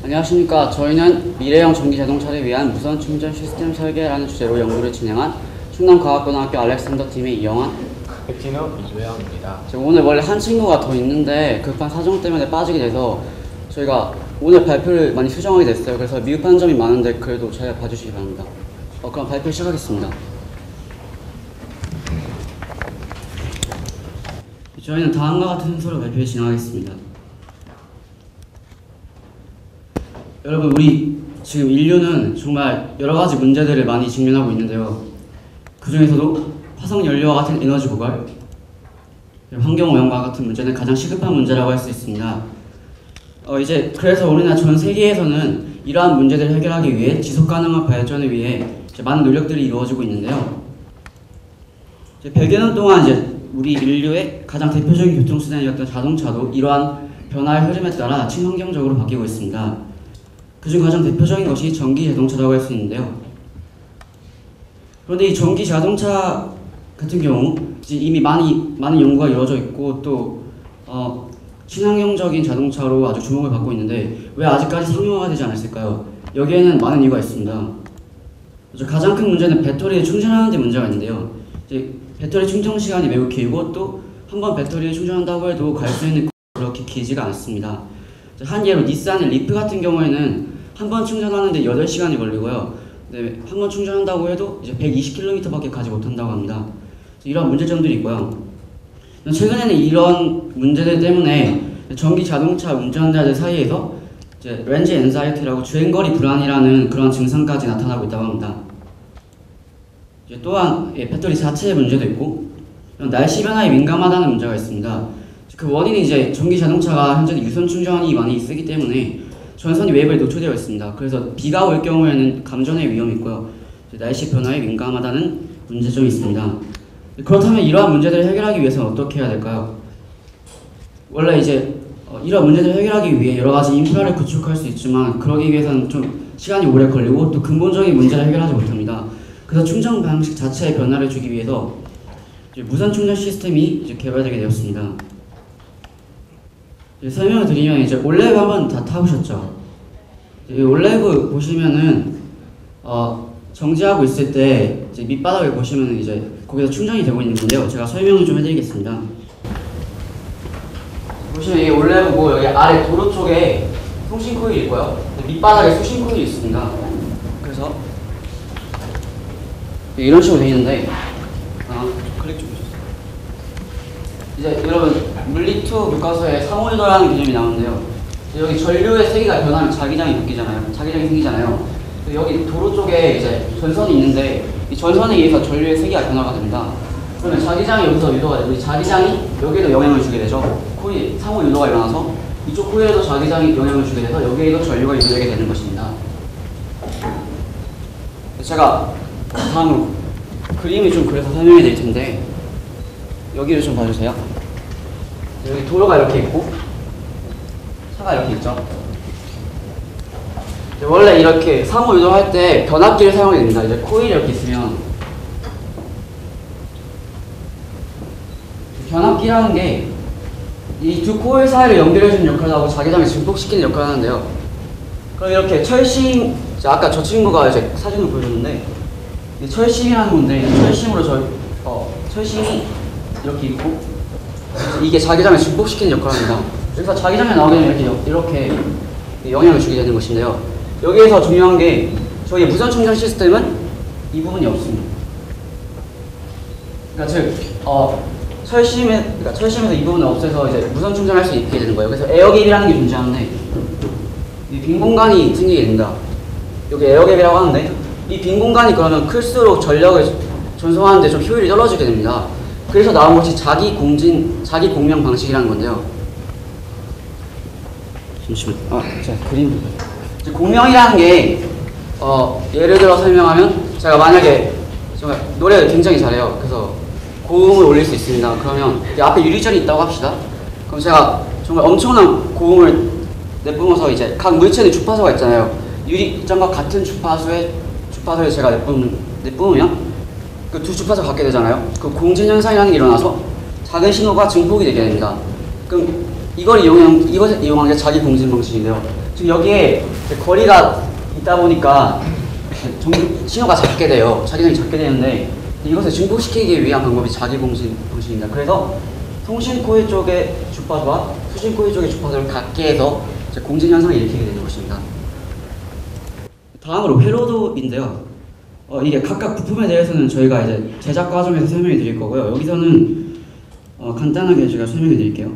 안녕하십니까. 저희는 미래형 전기 자동차를 위한 무선 충전 시스템 설계라는 주제로 연구를 진행한 충남과학고등학교 알렉산더 팀의 이영환, 백진호, 이주영입니다. 오늘 원래 한 친구가 더 있는데 급한 사정 때문에 빠지게 돼서 저희가 오늘 발표를 많이 수정하게 됐어요. 그래서 미흡한 점이 많은데 그래도 잘 봐주시기 바랍니다. 그럼 발표 시작하겠습니다. 저희는 다음과 같은 순서로 발표에 진행하겠습니다. 여러분, 우리 지금 인류는 정말 여러가지 문제들을 많이 직면하고 있는데요. 그 중에서도 화석연료와 같은 에너지 고갈, 환경오염과 같은 문제는 가장 시급한 문제라고 할 수 있습니다. 그래서 우리나라 전 세계에서는 이러한 문제들을 해결하기 위해 지속가능한 발전을 위해 많은 노력들이 이루어지고 있는데요. 100여 년 동안 우리 인류의 가장 대표적인 교통수단이었던 자동차도 이러한 변화의 흐름에 따라 친환경적으로 바뀌고 있습니다. 그중 가장 대표적인 것이 전기 자동차라고 할 수 있는데요. 그런데 이 전기 자동차 같은 경우 이미 많은 연구가 이루어져 있고 또 친환경적인 자동차로 아주 주목을 받고 있는데 왜 아직까지 상용화가 되지 않았을까요? 여기에는 많은 이유가 있습니다. 가장 큰 문제는 배터리를 충전하는 데 문제가 있는데요. 배터리 충전 시간이 매우 길고 또 한번 배터리를 충전한다고 해도 갈 수 있는 그렇게 길지가 않습니다. 한 예로 닛산의 리프 같은 경우에는 한 번 충전하는데 8시간이 걸리고요. 한 번 충전한다고 해도 120km밖에 가지 못한다고 합니다. 이런 문제점들이 있고요. 최근에는 이런 문제들 때문에 전기 자동차 운전자들 사이에서 렌지 앤자이티라고 주행거리 불안이라는 그런 증상까지 나타나고 있다고 합니다. 또한 배터리 자체의 문제도 있고 날씨 변화에 민감하다는 문제가 있습니다. 그 원인이 전기 자동차가 현재 유선 충전이 많이 쓰기 때문에 전선이 외부에 노출되어 있습니다. 그래서 비가 올 경우에는 감전의 위험이 있고요. 날씨 변화에 민감하다는 문제점이 있습니다. 그렇다면 이러한 문제들을 해결하기 위해서는 어떻게 해야 될까요? 원래 이러한 문제들을 해결하기 위해 여러 가지 인프라를 구축할 수 있지만 그러기 위해서는 좀 시간이 오래 걸리고 또 근본적인 문제를 해결하지 못합니다. 그래서 충전 방식 자체에 변화를 주기 위해서 무선 충전 시스템이 개발되게 되었습니다. 설명을 드리면 올레브 한번 다 타보셨죠? 이 올레브 보시면은 정지하고 있을 때 밑바닥을 보시면은 거기서 충전이 되고 있는 건데요. 제가 설명을 좀 해드리겠습니다. 보시면 이 올레브고 여기 아래 도로 쪽에 송신 코일이 있고요. 밑바닥에 수신 코일이 있습니다. 그래서 이런 식으로 되어 있는데 클릭 좀 해주세요. 여러분 물리2 교과서에 상호유도라는 개념이 나오는데요. 여기 전류의 세기가 변하면 자기장이 바뀌잖아요. 자기장이 생기잖아요. 여기 도로 쪽에 전선이 있는데 이 전선에 의해서 전류의 세기가 변화가 됩니다. 그러면 자기장이 여기서 유도가 되고 이 자기장이 여기에도 영향을 주게 되죠. 코일, 상호 유도가 일어나서 이쪽 코일에도 자기장이 영향을 주게 돼서 여기에도 전류가 유도되게 되는 것입니다. 제가 다음으로 그림을 좀 그려서 설명해 드릴 텐데 여기를 좀 봐주세요. 여기 도로가 이렇게 있고 차가 이렇게 있죠. 원래 이렇게 상호 유도할 때 변압기를 사용하게 됩니다. 코일이 이렇게 있으면 변압기라는 게 이 두 코일 사이를 연결해주는 역할을 하고 자기장을 증폭시키는 역할을 하는데요. 그럼 이렇게 철심, 아까 저 친구가 사진을 보여줬는데 철심이라는 건데 철심으로 철심이 이렇게 있고 이게 자기장을 증폭시키는 역할을 합니다. 그래서 자기장에 나오게 되면 이렇게 영향을 주게 되는 것인데요. 여기에서 중요한 게 저희 무선 충전 시스템은 이 부분이 없습니다. 철심에서 이 부분을 없애서 무선 충전할 수 있게 되는 거예요. 그래서 에어갭이라는 게 존재하는데 이 빈 공간이 생기게 됩니다. 여기 에어갭이라고 하는데 이 빈 공간이 그러면 클수록 전력을 전송하는데 좀 효율이 떨어지게 됩니다. 그래서 나온 것이 자기 공명 방식이라는 건데요. 잠시만. 제가 그림. 공명이라는 게 예를 들어 설명하면 제가 만약에 정말 노래를 굉장히 잘해요. 그래서 고음을 올릴 수 있습니다. 그러면 앞에 유리전이 있다고 합시다. 그럼 제가 정말 엄청난 고음을 내뿜어서 각 물체의 주파수가 있잖아요. 유리전과 같은 주파수를 제가 내뿜으면 그 두 주파수가 같게 되잖아요. 그 공진 현상이라는 게 일어나서 작은 신호가 증폭이 되게 됩니다. 그럼 이것을 이용한 게 자기 공진 방식인데요. 지금 여기에 거리가 있다 보니까 신호가 작게 돼요. 자기장이 작게 되는데 이것을 증폭시키기 위한 방법이 자기 공진 방식입니다. 그래서 통신 코일 쪽의 주파수와 수신 코일 쪽의 주파수를 같게 해서 공진 현상을 일으키게 되는 것입니다. 다음으로 회로도인데요. 이게 각각 부품에 대해서는 저희가 이제 제작 과정에서 설명해 드릴 거고요. 여기서는 간단하게 제가 설명해 드릴게요.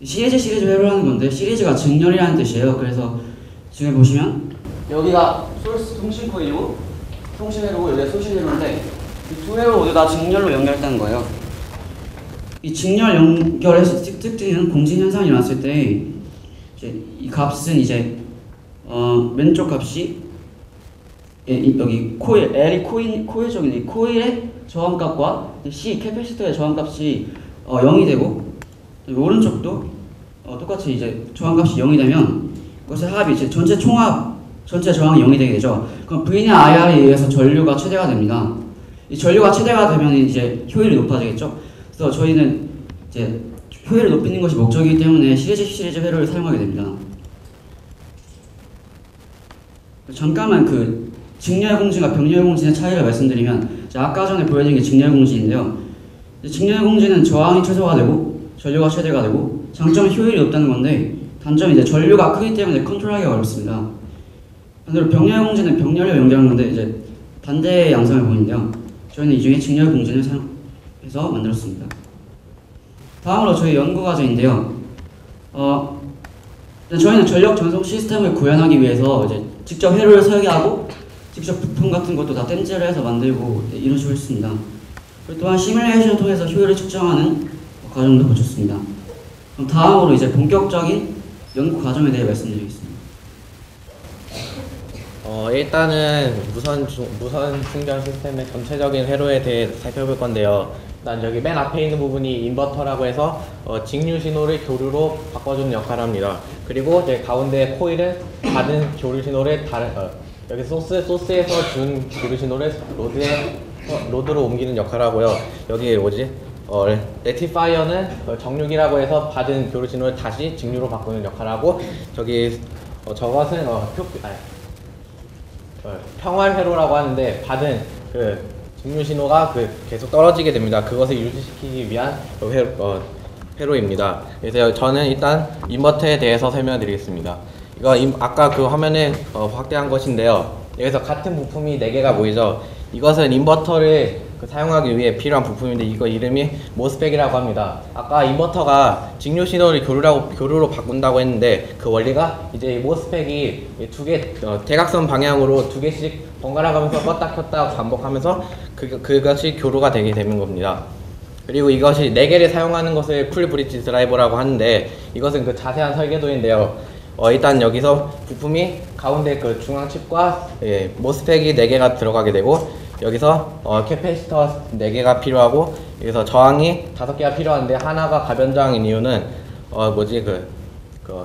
시리즈 회로라는 건데, 시리즈가 직렬이라는 뜻이에요. 그래서 지금 보시면 여기가 소스 통신 코일이고 통신 회로고 여기가 소신 회로인데 이 두 회로 모두 다 직렬로 연결했다는 거예요. 이 직렬 연결의 특징은 공진 현상이 일어났을 때 이제 이 값은 이제 왼쪽 값이 여기 코일 L이 코일적인 이 코일의 저항값과 C 캐패시터의 저항값이 0이 되고 오른쪽도 똑같이 이제 저항값이 0이 되면 그것의 합이 이제 전체 저항이 0이 되게 되죠. 그럼 V나 IR에 의해서 전류가 최대가 됩니다. 이 전류가 최대가 되면 이제 효율이 높아지겠죠. 그래서 저희는 이제 효율을 높이는 것이 목적이기 때문에 시리즈 회로를 사용하게 됩니다. 잠깐만 그 직렬 공진과 병렬 공진의 차이를 말씀드리면 아까 전에 보여드린 게 직렬 공진인데요. 직렬 공진은 저항이 최소화 되고 전류가 최대가 되고 장점은 효율이 높다는 건데 단점이 이제 전류가 크기 때문에 컨트롤하기가 어렵습니다. 반대로 병렬 공진은 병렬로 연결하는 건데 이제 반대의 양상을 보이는데요. 저희는 이 중에 직렬 공진을 사용해서 만들었습니다. 다음으로 저희 연구 과제인데요. 저희는 전력 전송 시스템을 구현하기 위해서 이제 직접 회로를 설계하고 직접 부품 같은 것도 다 땜질을 해서 만들고 이런 식으로 했습니다. 그리고 또한 시뮬레이션을 통해서 효율을 측정하는 과정도 거쳤습니다. 그럼 다음으로 이제 본격적인 연구 과정에 대해 말씀드리겠습니다. 일단은 무선 충전 시스템의 전체적인 회로에 대해 살펴볼 건데요. 일단 여기 맨 앞에 있는 부분이 인버터라고 해서 직류 신호를 교류로 바꿔주는 역할을 합니다. 그리고 이제 가운데 코일은 받은 교류 신호를 여기 소스에서 준 교류 신호를 로드로 옮기는 역할을 하고요. 여기 레티파이어는 정류기라고 해서 받은 교류 신호를 다시 직류로 바꾸는 역할을 하고 저것은 평활 회로라고 하는데 받은 직류 신호가 계속 떨어지게 됩니다. 그것을 유지시키기 위한 회로입니다. 그래서 저는 일단 인버터에 대해서 설명드리겠습니다. 이거 아까 그 화면에 확대한 것인데요. 여기서 같은 부품이 4개가 보이죠. 이것은 인버터를 사용하기 위해 필요한 부품인데 이거 이름이 모스펙이라고 합니다. 아까 인버터가 직류 신호를 교류로 바꾼다고 했는데 그 원리가 이제 이 모스펙이 대각선 방향으로 2개씩 번갈아 가면서 껐다 켰다 반복하면서 그것이 교류가 되게 되는 겁니다. 그리고 이것이 4개를 사용하는 것을 풀 브릿지 드라이버라고 하는데 이것은 그 자세한 설계도인데요. 일단 여기서 부품이 가운데 그 중앙 칩과 모스펙이 4개가 들어가게 되고 여기서 캐패시터 4개가 필요하고 여기서 저항이 5개가 필요한데 하나가 가변저항인 이유는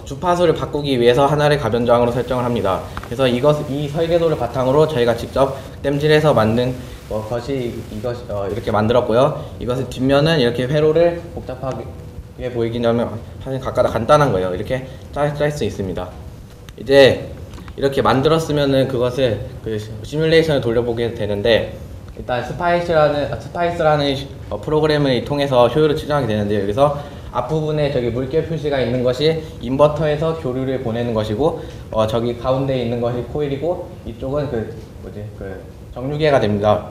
주파수를 바꾸기 위해서 하나를 가변저항으로 설정을 합니다. 그래서 이 설계도를 바탕으로 저희가 직접 땜질해서 만든 것이 이렇게 만들었고요. 이것의 뒷면은 이렇게 회로를 복잡하게 보이긴 하면 사실 간단한 거예요. 이렇게 짤 수 있습니다. 이제 이렇게 만들었으면은 그것을 시뮬레이션을 돌려보게 되는데 일단 스파이스라는 프로그램을 통해서 효율을 측정하게 되는데 여기서 앞부분에 저기 물결 표시가 있는 것이 인버터에서 교류를 보내는 것이고 저기 가운데 있는 것이 코일이고 이쪽은 정류기가 됩니다.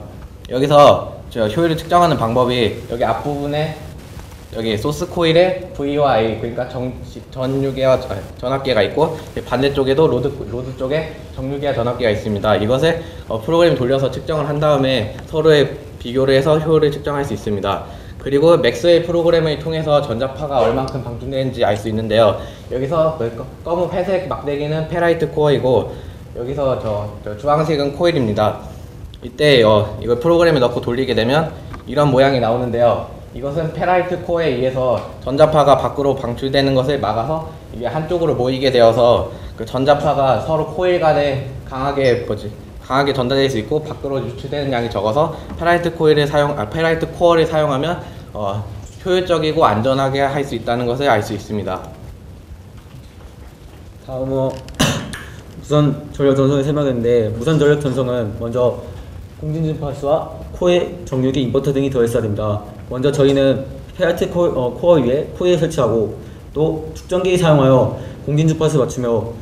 여기서 효율을 측정하는 방법이 여기 앞부분에 여기 소스 코일에 V와 I 그러니까 전류계와 전압계가 있고 반대쪽에도 로드 쪽에 정류계와 전압계가 있습니다. 이것을 프로그램 돌려서 측정을 한 다음에 서로의 비교를 해서 효율을 측정할 수 있습니다. 그리고 맥스웰 프로그램을 통해서 전자파가 얼만큼 방출되는지 알 수 있는데요. 여기서 검은 회색 막대기는 페라이트 코어이고 여기서 저 주황색은 코일입니다. 이때 이걸 프로그램에 넣고 돌리게 되면 이런 모양이 나오는데요. 이것은 페라이트 코어에 의해서 전자파가 밖으로 방출되는 것을 막아서 이게 한쪽으로 모이게 되어서 그 전자파가 서로 코일 간에 강하게 전달될 수 있고 밖으로 유출되는 양이 적어서 페라이트 코어를 사용하면 효율적이고 안전하게 할 수 있다는 것을 알 수 있습니다. 다음은 무선 전력 전송을 설명했는데, 무선 전력 전송은 먼저 공진주파수와 코일, 정유기, 인버터 등이 들어있어야 됩니다. 먼저 저희는 페알트 코어 위에 코일 설치하고, 또 축전기 사용하여 공진주파수 맞추며,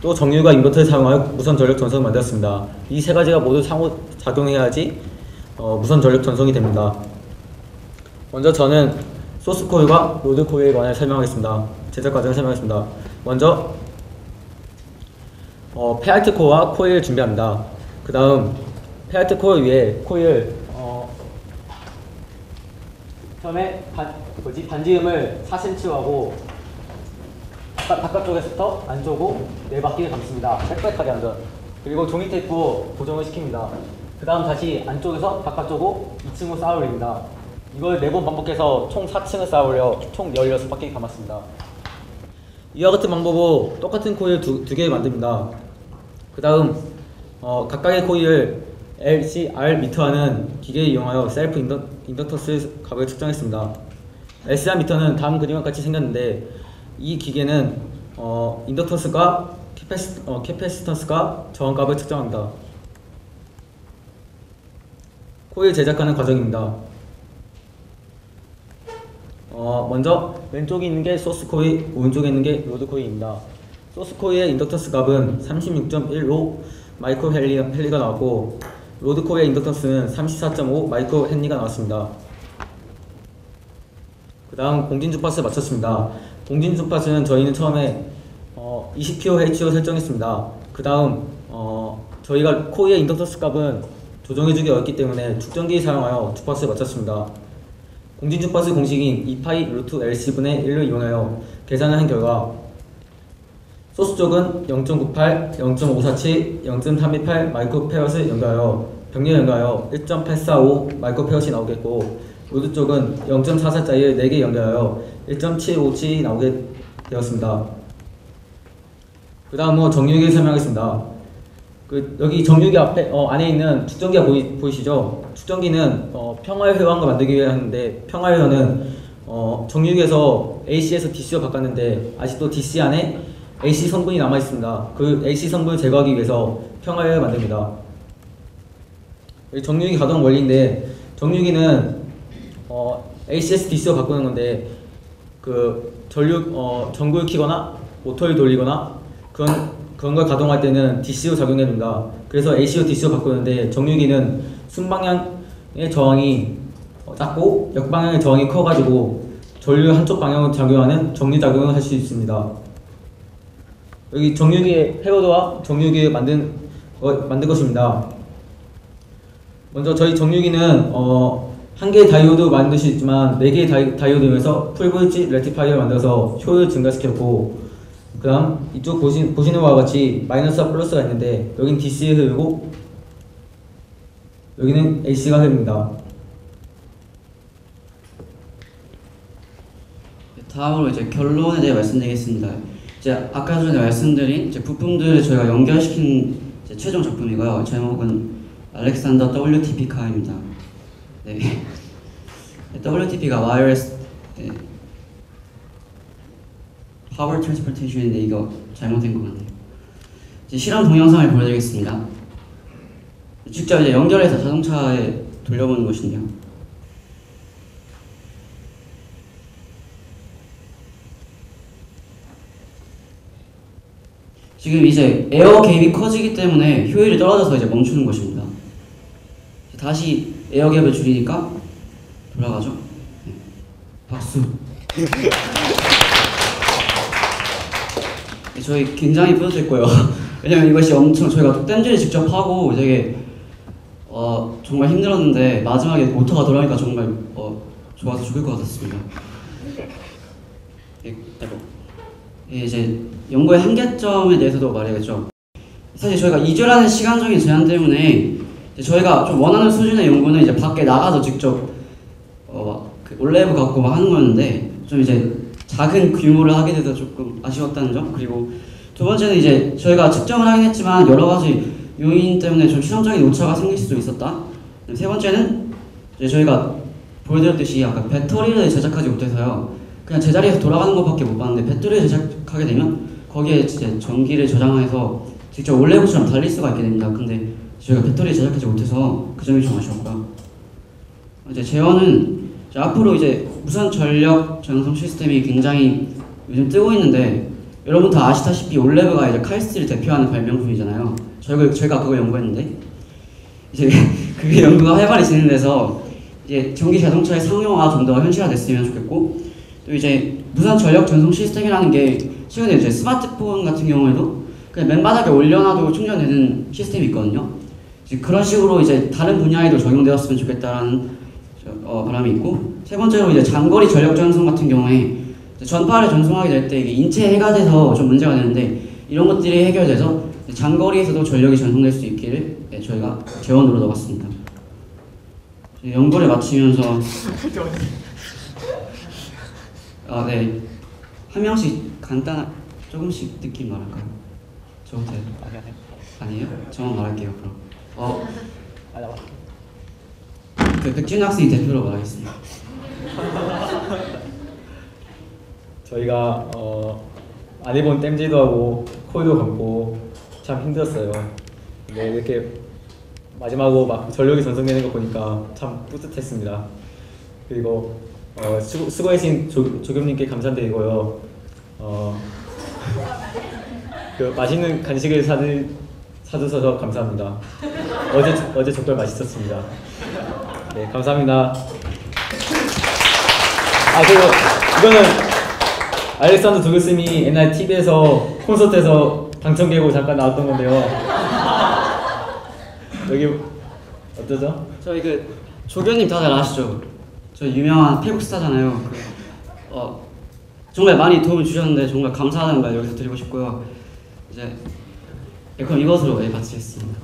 또 정유기와 인버터를 사용하여 무선 전력 전송을 만들었습니다. 이 세 가지가 모두 상호 작용해야지 무선 전력 전송이 됩니다. 먼저 저는 소스 코일과 로드 코일에 관해 설명하겠습니다. 제작 과정을 설명하겠습니다. 먼저 페알트 코어와 코일을 준비합니다. 그 다음 페알트 코어 위에 코일 처음에 반지음을 4cm 하고 바깥쪽에서부터 안쪽으로 4바퀴를 감습니다. 빽빽하게 안전. 그리고 종이 테이프로 고정을 시킵니다. 그 다음 다시 안쪽에서 바깥쪽으로 2층으로 쌓아 올립니다. 이걸 4번 반복해서 총 4층을 쌓아 올려 총 16바퀴 감았습니다. 이와 같은 방법으로 똑같은 코일 두 개를 만듭니다. 그 다음 각각의 코일을 LCR 미터하는 기계를 이용하여 셀프 인덕터스 값을 측정했습니다. LCR 미터는 다음 그림과 같이 생겼는데, 이 기계는 인덕터스가 캐패시턴스가 저항값을 측정합니다. 코일 제작하는 과정입니다. 먼저 왼쪽에 있는 게 소스 코일, 오른쪽에 있는 게 로드 코일입니다. 소스 코일의 인덕터스 값은 36.15 마이크로 헨리가 나왔고, 로드 코일의 인덕터스는 34.5 마이크로 헨리가 나왔습니다. 그 다음 공진주파수를 맞췄습니다. 공진주파수는 저희는 처음에 20kH로 설정했습니다. 그 다음 저희가 코일의 인덕터스 값은 조정해주기 어렵기 때문에 축전기 사용하여 주파수를 맞췄습니다. 공진주파수 공식인 2파이 루트 LC분의 1을 이용하여 계산을 한 결과 소스 쪽은 0.98, 0.547, 0.328 마이크로페럿을 연결하여 병렬 연결하여 1.845 마이크로페럿이 나오겠고, 로드 쪽은 0.44짜리를 4개 연결하여 1.757이 나오게 되었습니다. 그 다음으로 정유기를 설명하겠습니다. 여기 정유기 안에 있는 축전기가 보이시죠? 축전기는 평화의 회원과 만들기 위해 하는데, 평화의 회원은 정유기에서 AC에서 DC로 바꿨는데 아직도 DC 안에 AC 성분이 남아 있습니다. 그 AC 성분을 제거하기 위해서 평화의 회원을 만듭니다. 여기 정유기 가동 원리인데, 정유기는 AC에서 DC로 바꾸는 건데, 전구를 키거나 모터를 돌리거나 그런 걸 가동할 때는 DC로 작용해야 됩니다. 그래서 AC로 DC로 바꾸는데, 정유기는 순방향의 저항이 작고 역방향의 저항이 커가지고 전류 한쪽 방향으로 작용하는 정류 작용을 할 수 있습니다. 여기 정유기의 패러드와 정유기를 만든 것입니다. 먼저 저희 정유기는 한 개의 다이오드 만들 수 있지만 4개의 다이오드에서 풀브릿지 렉티파이어를 만들어서 효율을 증가시켰고, 그 다음 이쪽 보시는 바와 같이 마이너스와 플러스가 있는데, 여긴 DC가 흐르고 여기는 AC가 흐릅니다. 다음으로 이제 결론에 대해 말씀드리겠습니다. 이제 아까 전에 말씀드린 이제 부품들을 저희가 연결시킨 최종 작품이고요. 제목은 알렉산더 WTP 카입니다. 네. WTP가 와이어리스 파워 트랜스포테이션인데 이거 잘못된 것 같네요. 이제 실험 동영상을 보여드리겠습니다. 직접 이제 연결해서 자동차에 돌려보는 것인데요. 지금 이제 에어 갭이 커지기 때문에 효율이 떨어져서 이제 멈추는 것입니다. 다시 에어 갭을 줄이니까 돌아가죠. 네. 박수. 저희 굉장히 뿌듯했고요. 왜냐면 이것이 엄청 저희가 땜질을 직접 하고 되게 정말 힘들었는데 마지막에 모터가 돌아가니까 정말 좋아서 죽을 것 같았습니다. 이제 연구의 한계점에 대해서도 말해야겠죠. 사실 저희가 2주라는 시간적인 제한 때문에 저희가 좀 원하는 수준의 연구는 이제 밖에 나가서 직접 그 올레브 갖고 막 하는 거였는데, 좀 이제 작은 규모를 하게 돼서 조금 아쉬웠다는 점, 그리고 두 번째는 이제 저희가 측정을 하긴 했지만 여러 가지 요인 때문에 좀 실험적인 오차가 생길 수도 있었다. 세 번째는 이제 저희가 보여드렸듯이 아까 배터리를 제작하지 못해서요. 그냥 제자리에서 돌아가는 것밖에 못 봤는데 배터리를 제작하게 되면 거기에 이제 전기를 저장해서 직접 올레브처럼 달릴 수가 있게 됩니다. 근데 저희가 배터리 제작하지 못해서 그 점이 좀 아쉬웠고요. 이제 재원은 이제 앞으로 이제 무선 전력 전송 시스템이 굉장히 요즘 뜨고 있는데 여러분 다 아시다시피 올레브가 이제 카이스트를 대표하는 발명품이잖아요. 저희가 그거 연구했는데 이제 그게 연구가 활발히 진행돼서 이제 전기 자동차의 상용화가 좀 더 현실화됐으면 좋겠고 또 이제 무선 전력 전송 시스템이라는 게 최근에 이제 스마트폰 같은 경우에도 그냥 맨바닥에 올려놔도 충전되는 시스템이 있거든요. 이제 그런 식으로 이제 다른 분야에도 적용되었으면 좋겠다라는 바람이 있고 세 번째로 이제 장거리 전력 전송 같은 경우에 전파를 전송하게 될 때 이게 인체 해가 돼서 좀 문제가 되는데 이런 것들이 해결돼서 장거리에서도 전력이 전송될 수 있기를 저희가 재원으로 넣었습니다. 연구를 마치면서 네. 한 명씩 조금씩 느낌 말할까요? 저부터 아니에요? 저만 말할게요 그럼. 백준 학생이 대표로 말하겠습니다. 저희가 안 해본 땜질도 하고 코일도 감고 참 힘들었어요. 근데 이렇게 마지막으로 막 전력이 전송되는 거 보니까 참 뿌듯했습니다. 그리고 수고해주신 조교님께 감사드리고요. 그 맛있는 간식을 사주셔서 감사합니다. 어제 족발 맛있었습니다. 네, 감사합니다. 그리고 이거는 알렉산더 두글스님이 옛날 TV에서 콘서트에서 당첨되고 잠깐 나왔던 건데요. 여기 어떠죠? 저희 조교님 다들 아시죠? 저 유명한 태국 스타잖아요. 정말 많이 도움을 주셨는데 정말 감사하다는 말 여기서 드리고 싶고요. 이제 그럼 이것으로 마치겠습니다.